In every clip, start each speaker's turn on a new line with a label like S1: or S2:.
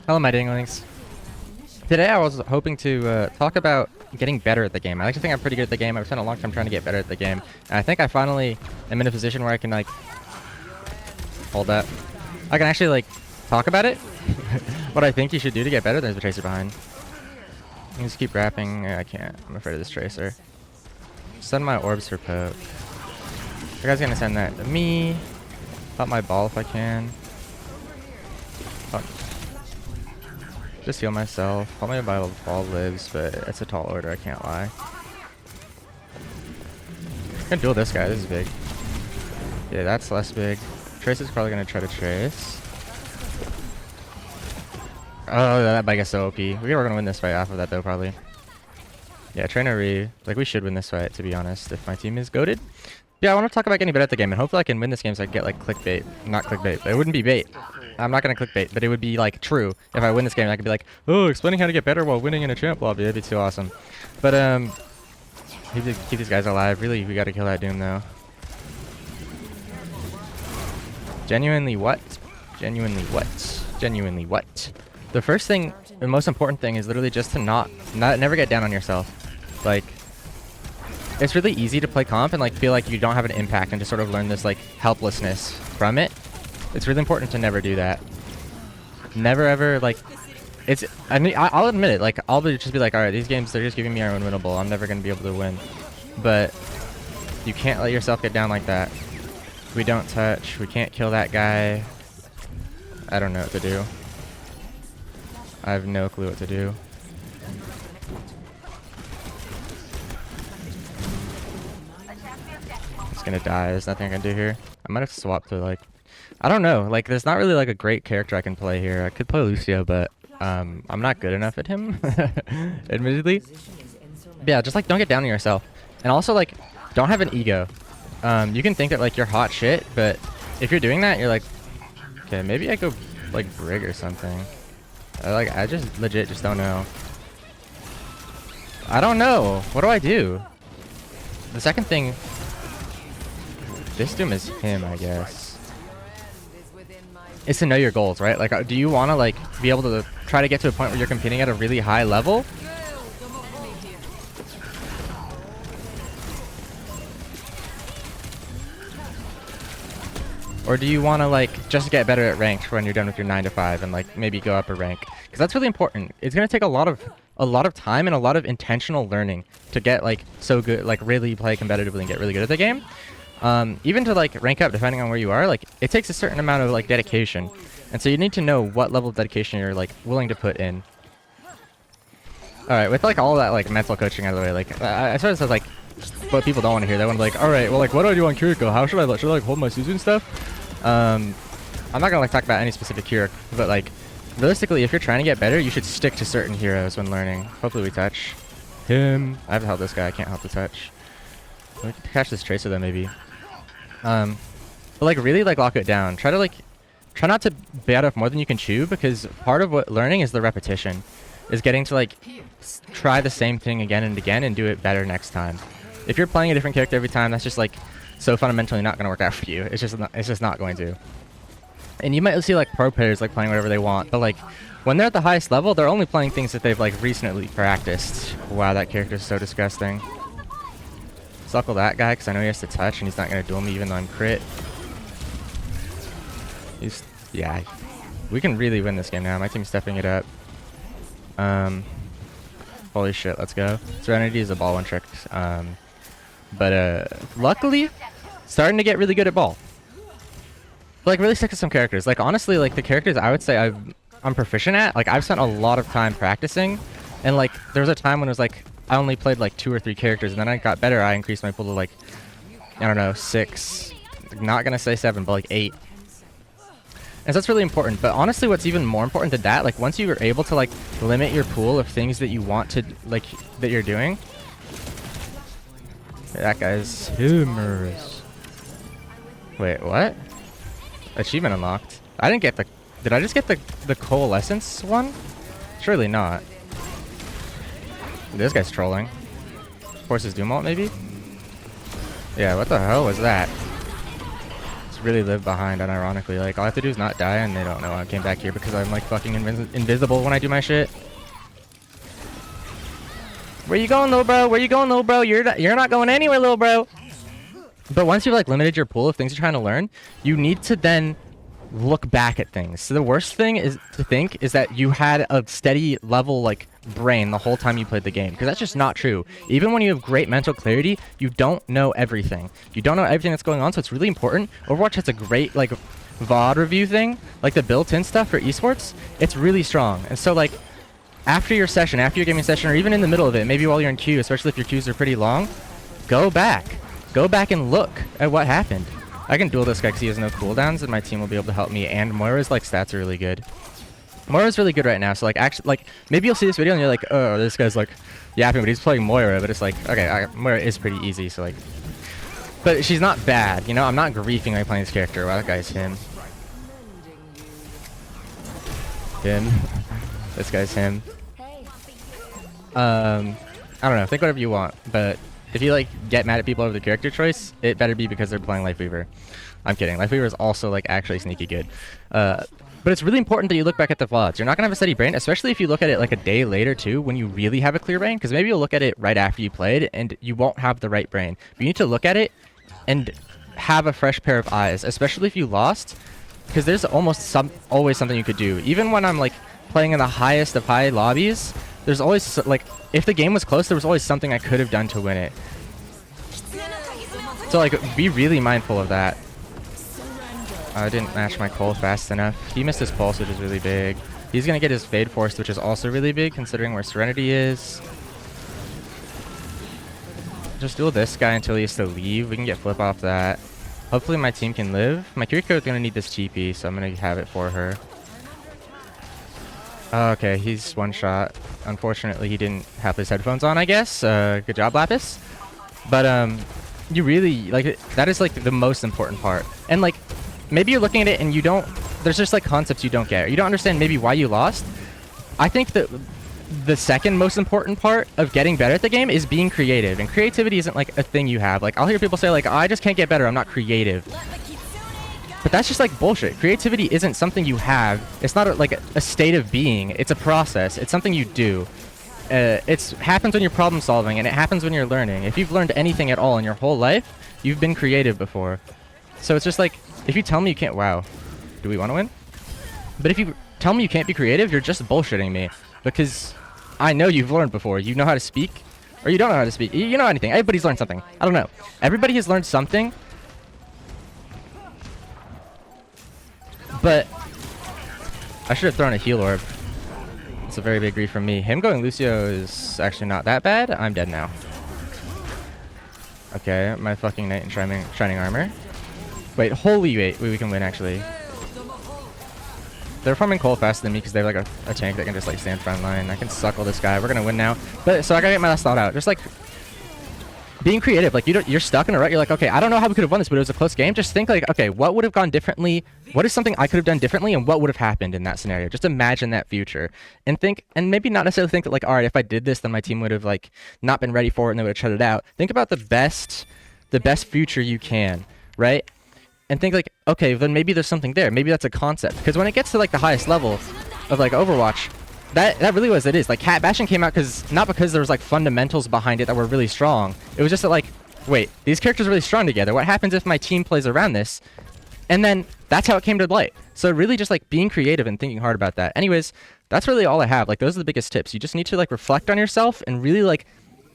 S1: Hello, my dinglings. Today I was hoping to talk about getting better at the game. I like to think I'm pretty good at the game. I've spent a long time trying to get better at the game. And I think I finally am in a position where I can, like... Hold up. I can actually, like, talk about it. What I think you should do to get better. There's a tracer behind. Just keep wrapping. I can't. I'm afraid of this tracer. Send my orbs for poke. The guy's gonna send that to me. Pop my ball if I can. Oh. Just heal myself. Probably my ball lives, but it's a tall order, I can't lie. I'm gonna duel this guy, this is big. Yeah, that's less big. Trace is probably gonna try to trace. Oh, that bike is so OP. We're gonna win this fight off of that though, probably. Yeah, trainer re. Like, we should win this fight, to be honest, if my team is goated. Yeah, I want to talk about getting better at the game, and hopefully I can win this game so I can get, like, clickbait. Not clickbait, but it wouldn't be bait. I'm not gonna clickbait, but it would be, like, true. If I win this game, I could be like, oh, explaining how to get better while winning in a champ lobby. That'd be too awesome. But, need to keep these guys alive. Really, we gotta kill that Doom, though. Genuinely what? Genuinely what? Genuinely what? The first thing, the most important thing is literally just to never get down on yourself. Like, it's really easy to play comp and, like, feel like you don't have an impact and to sort of learn this, like, helplessness from it. It's really important to never do that. Never ever, like, I mean, I'll admit it, like, I'll just be like, alright, these games, they're just giving me are unwinnable. I'm never gonna be able to win. But you can't let yourself get down like that. We don't touch. We can't kill that guy. I don't know what to do. I have no clue what to do. It's gonna die. There's nothing I can do here. I might have to swap to, like... I don't know. Like, there's not really, like, a great character I can play here. I could play Lucio, but I'm not good enough at him. Admittedly. But yeah, just, like, don't get down on yourself. And also, like, don't have an ego. You can think that, like, you're hot shit, but if you're doing that, you're like... Okay, maybe I go, like, Brig or something. I just legit just don't know. I don't know. What do I do? The second thing... This Doom is him, I guess. Is to know your goals, right? Like, do you want to, like, be able to try to get to a point where you're competing at a really high level? Or do you want to, like, just get better at ranked when you're done with your 9 to 5 and, like, maybe go up a rank? Because that's really important. It's going to take a lot of time and a lot of intentional learning to get, like, so good, like, really play competitively and get really good at the game. Even to, like, rank up, depending on where you are, like, it takes a certain amount of, like, dedication. And so you need to know what level of dedication you're, like, willing to put in. Alright, with, like, all that, like, mental coaching out of the way, like, I sort of says, like, what people don't want to hear. They want to be like, alright, well, like, what do I do on Kiriko? How should I like, hold my Suzu and stuff? I'm not gonna, like, talk about any specific hero, but, like, realistically, if you're trying to get better, you should stick to certain heroes when learning. Hopefully we touch him. I have to help this guy. I can't help the touch. We can catch this tracer, though, maybe. But, like, really, like, lock it down. Try not to bait off more than you can chew, because part of what learning is the repetition. Is getting to, like, try the same thing again and again and do it better next time. If you're playing a different character every time, that's just, like, so fundamentally not going to work out for you. It's just not going to. And you might see, like, pro players, like, playing whatever they want, but, like, when they're at the highest level, they're only playing things that they've, like, recently practiced. Wow, that character is so disgusting. Suckle that guy, because I know he has to touch, and he's not going to duel me even though I'm crit. Yeah. We can really win this game now. My team's stepping it up. Holy shit, let's go. Serenity is a ball one trick. But luckily, starting to get really good at ball. Like, really stick to some characters. Like, honestly, like, the characters I would say I'm proficient at, like, I've spent a lot of time practicing. And, like, there was a time when it was, like, I only played, like, 2 or 3 characters, and then I got better. I increased my pool to, like, I don't know, 6. Not gonna say 7, but, like, 8. And so that's really important. But honestly, what's even more important than that, like, once you are able to, like, limit your pool of things that you want to, like, that you're doing. That guy's humorous. Wait, what? Achievement unlocked. I didn't get the... Did I just get the coalescence one? Surely not. This guy's trolling. Forces Doom ult, maybe? Yeah, what the hell was that? really live behind, unironically. Like, all I have to do is not die, and they don't know I came back here because I'm, like, fucking invisible when I do my shit. Where you going, little bro? Where you going, little bro? You're not going anywhere, little bro. But once you've, like, limited your pool of things you're trying to learn, you need to then look back at things. So the worst thing is to think is that you had a steady level, like, brain the whole time you played the game, because that's just not true. Even when you have great mental clarity, you don't know everything. You don't know everything that's going on, so it's really important. Overwatch has a great, like, VOD review thing, like the built-in stuff for esports. It's really strong. And so, like, after your session, after your gaming session, or even in the middle of it, maybe while you're in queue, especially if your queues are pretty long, go back and look at what happened. I can duel this guy because he has no cooldowns, and my team will be able to help me. And Moira's, like, stats are really good. Moira's really good right now, so, like, actually, like, maybe you'll see this video and you're like, oh, this guy's, like, yapping, but he's playing Moira, but it's like, okay, Moira is pretty easy, so, like, but she's not bad, you know? I'm not griefing like playing this character. Wow, that guy's him. This guy's him. I don't know, think whatever you want, but if you, like, get mad at people over the character choice, it better be because they're playing Lifeweaver. I'm kidding. Lifeweaver is also, like, actually sneaky good. But it's really important that you look back at the VODs. You're not going to have a steady brain, especially if you look at it, like, a day later, too, when you really have a clear brain, because maybe you'll look at it right after you played, and you won't have the right brain. But you need to look at it and have a fresh pair of eyes, especially if you lost, because there's always something you could do. Even when I'm, like, playing in the highest of high lobbies, there's always, like, if the game was close, there was always something I could have done to win it. So, like, be really mindful of that. I didn't match my Cole fast enough. He missed his pulse, which is really big. He's going to get his Fade Forced, which is also really big, considering where Serenity is. Just duel this guy until he has to leave. We can get flip off that. Hopefully my team can live. My Kiriko is going to need this TP, so I'm going to have it for her. Okay, he's one shot. Unfortunately, he didn't have his headphones on, I guess. Good job, Lapis. But, you really, like, that is, like, the most important part. And, like, maybe you're looking at it and you don't, there's just, like, concepts you don't get. You don't understand maybe why you lost. I think that the second most important part of getting better at the game is being creative. And creativity isn't, like, a thing you have. Like, I'll hear people say, like, I just can't get better, I'm not creative. But that's just, like, bullshit. Creativity isn't something you have. It's not, like, a state of being. It's a process. It's something you do. It happens when you're problem solving, and it happens when you're learning. If you've learned anything at all in your whole life, you've been creative before. So it's just like, if you tell me you can't... Wow. Do we want to win? But if you tell me you can't be creative, you're just bullshitting me. Because I know you've learned before. You know how to speak, or you don't know how to speak. You know anything. Everybody's learned something. I don't know. Everybody has learned something. But I should have thrown a heal orb. It's a very big grief from me. Him going Lucio is actually not that bad. I'm dead now. Okay, my fucking Knight in Shining Armor. Wait, holy wait, we can win actually. They're farming Cole faster than me because they have, like, a tank that can just, like, stand front line. I can suckle this guy. We're gonna win now. But so I gotta get my last thought out. Just, like, being creative. Like, you're stuck in a rut. You're like, okay, I don't know how we could have won this, but it was a close game. Just think, like, okay, what would have gone differently? What is something I could have done differently, and what would have happened in that scenario? Just imagine that future, and think, and maybe not necessarily think that, like, all right, if I did this, then my team would have, like, not been ready for it and they would have shut it out. Think about the best future you can, right? And think, like, okay, then maybe there's something there. Maybe that's a concept. Because when it gets to, like, the highest level of, like, Overwatch, that really was it is. Like, Cat Bastion came out not because there was, like, fundamentals behind it that were really strong. It was just that, like, wait, these characters are really strong together. What happens if my team plays around this? And then that's how it came to light. So really just, like, being creative and thinking hard about that. Anyways, that's really all I have. Like, those are the biggest tips. You just need to, like, reflect on yourself and really, like,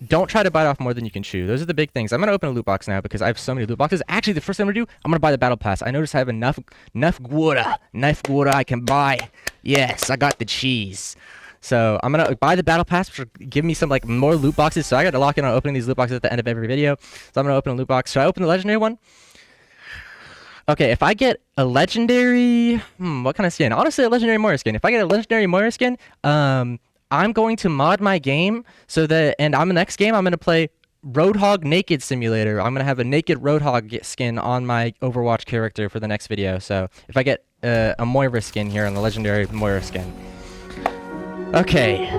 S1: don't try to bite off more than you can chew. Those are the big things. I'm going to open a loot box now because I have so many loot boxes. Actually, the first thing I'm going to do, I'm going to buy the battle pass. I notice I have enough gwura I can buy. Yes, I got the cheese. So I'm going to buy the battle pass, which will give me some, like, more loot boxes. So I got to lock in on opening these loot boxes at the end of every video. So I'm going to open a loot box. Should I open the legendary one? Okay, if I get a legendary... what kind of skin? Honestly, a legendary Moira skin. If I get a legendary Moira skin, I'm going to mod my game so that... And on the next game, I'm going to play Roadhog Naked Simulator. I'm going to have a naked Roadhog skin on my Overwatch character for the next video. So if I get a Moira skin here on the legendary Moira skin. Okay.